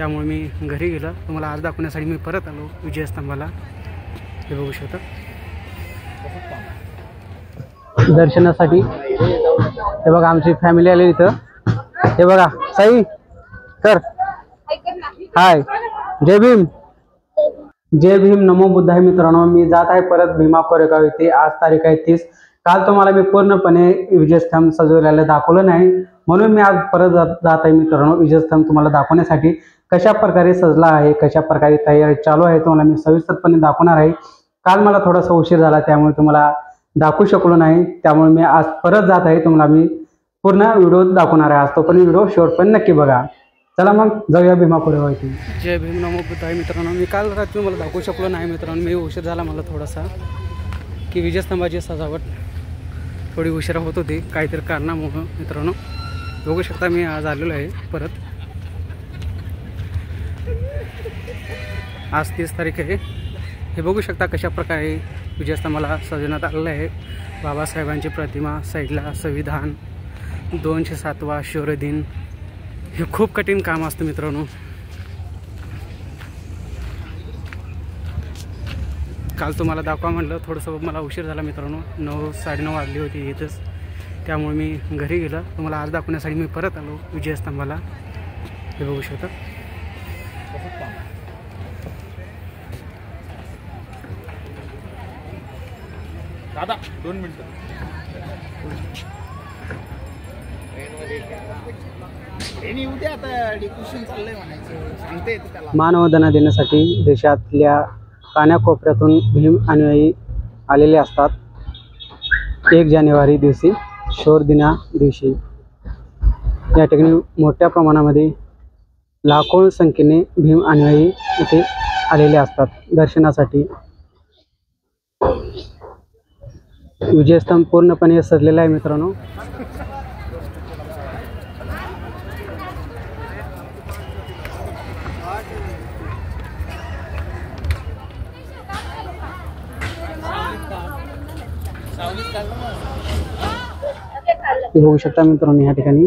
त्यामुळे मी घरी गेलो। तुम्हाला आज दाखवण्यासाठी मी परत आलो विजयस्तंभाला। हे बघू शकता दर्शनासाठी। हे बघा आमची फॅमिली आली इथं। हे बघा साई कर हाय, जय भीम जय भीम, नमो बुद्धाय। मित्रांनो मी जात आहे परत भीमा कोरेगाव येथे। आज तारीख आहे 30। काल तुम्हाला मी पूर्णपणे विजयस्तंभ सजवलेला दाखवलं नाही, म्हणून मी आज परत जात आहे मित्रांनो विजयस्तंभ तुम्हाला दाखवण्यासाठी। कशा प्रकारे सजला आहे, कशा प्रकारे तयारी चालू आहे तुम्हाला मी सविस्तरपणे दाखवणार आहे। काल मला थोडासा उशीर झाला त्यामुळे तुम्हाला दाखवू शकलो नाही, त्यामुळे मी आज परत जात आहे। तुम्हाला मी पूर्ण व्हिडिओ दाखवणार आहे आज, तो पण व्हिडिओ शेवटपर्यंत नक्की बघा। चला मग जाऊया भीमा कोरेगाव येथे। जय भीम, नमो बुद्धाय। मित्रांनो मी काल रात्री मला दाखवू शकलो नाही मित्रांनो, मी उशीर झाला मला थोडासा, की विजयस्तंभाची सजावट थोडी उशिरा होत होती काहीतरी कारणामुळे मित्रांनो। बघू शकता मी आज आलेलो आहे परत। आज 30 तारीख आहे। हे बघू शकता कशा प्रकारे विजयस्तंभाला सजवण्यात आलेलं आहे। बाबासाहेबांची प्रतिमा साईडला, संविधान, 207वा शौर्यदिन। हे खूप कठीण काम असतं मित्रांनो। काल तुम्हाला दाखवा म्हटलं, थोडंसं मला उशीर झाला मित्रांनो, 9 साडेनऊ वाजली होती इथंच, त्यामुळे मी घरी गेलो। तुम्हाला आज दाखवण्यासाठी मी परत आलो विजयस्तंभाला। हे बघू शकता दादा 2 मिनिटं। मानवंदना देण्यासाठी देशातल्या कानाकोपऱ्यातून भीम अनुयायी आलेले असतात। 1 जानेवारी दिवशी, शौर्य दिना दिवशी या ठिकाणी मोठ्या प्रमाणामध्ये लाखो संख्येने भीम अनुयायी इथे आलेले असतात दर्शनासाठी। विजयस्तंभ पूर्णपणे सजलेला आहे मित्रांनो। बघू शकता मित्रांनो या ठिकाणी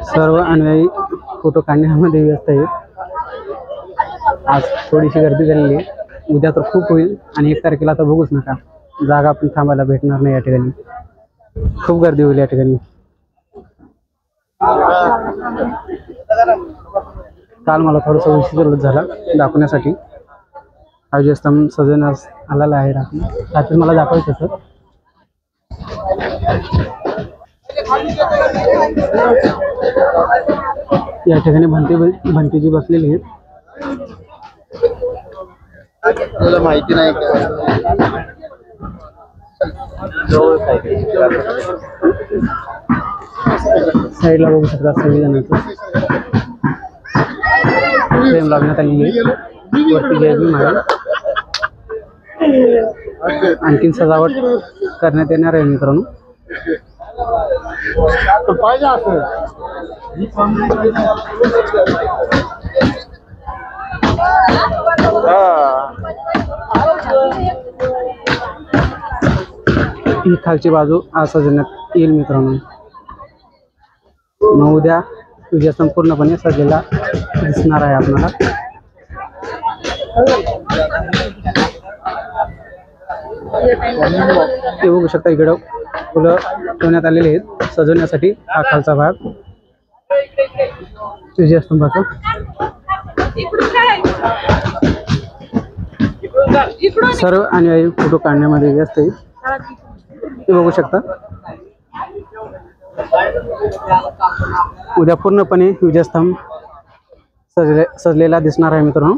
सर्व अनुयायी फोटो काढण्यामध्ये व्यस्त आहेत। आज थोडीशी गर्दी झालेली आहे, उद्या तर खूप होईल आणि 1 तारखेला तर बघूच नका, जागा पण थांबायला भेटणार नाही या ठिकाणी, खूप गर्दी होईल या ठिकाणी। काल मला थोडासा उशीर झाला दाखवण्यासाठी। विजयस्तंभ सजवण्यास आलेला आहे रात्री मला दाखवायचं होतं। या ठिकाणी भंतीजी बसलेली आहेत। तुला माहिती नाही का? साईडला बघू शकता संविधानाचं फ्रेम लागण्यात आलेली आहे, वरती जय भीम आहे। आणखीन सजावट करण्यात येणार आहे मित्रांनो। पाहिजे असं ही खालची बाजू आज सजवण्यात येईल मित्रांनो। मग उद्या विजयस्तंभ पूर्णपणे सजलेला दिसणार आहे आपल्याला। ते बघू शकता इकडं फुलं ठेवण्यात आलेले आहेत सजवण्यासाठी। हा खालचा भाग विजयस्तंभाचा। सर्व अनुयायी फोटो काढण्यामध्ये व्यस्त आहेत, ते बघू शकता। उद्या पूर्णपणे विजयस्तंभ सजलेला दिसणार आहे मित्रांनो।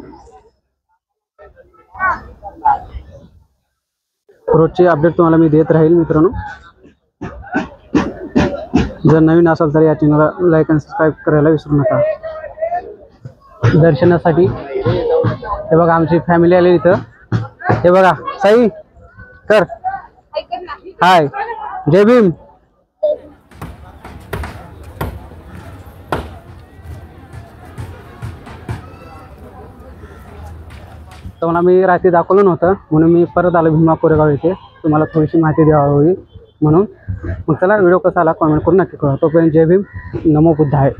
रोजचे अपडेट तुम्हाला मी देत राहील मित्रांनो। जर नवीन असाल तर या चॅनलला लाईक आणि सबस्क्राईब करायला विसरू नका। दर्शनासाठी हे बघा आमची फॅमिली आली इथं। हे बघा साई कर हाय, जय भीम। तुम्हाला मी रात्री दाखवलं नव्हतं, म्हणून मी परत आलो भीमा कोरेगाव येथे तुम्हाला थोडीशी माहिती द्यावी म्हणून। मग चला व्हिडिओ कसा आला कमेंट करून नक्की कळवा। तोपर्यंत जय भीम, नमो बुद्धाय।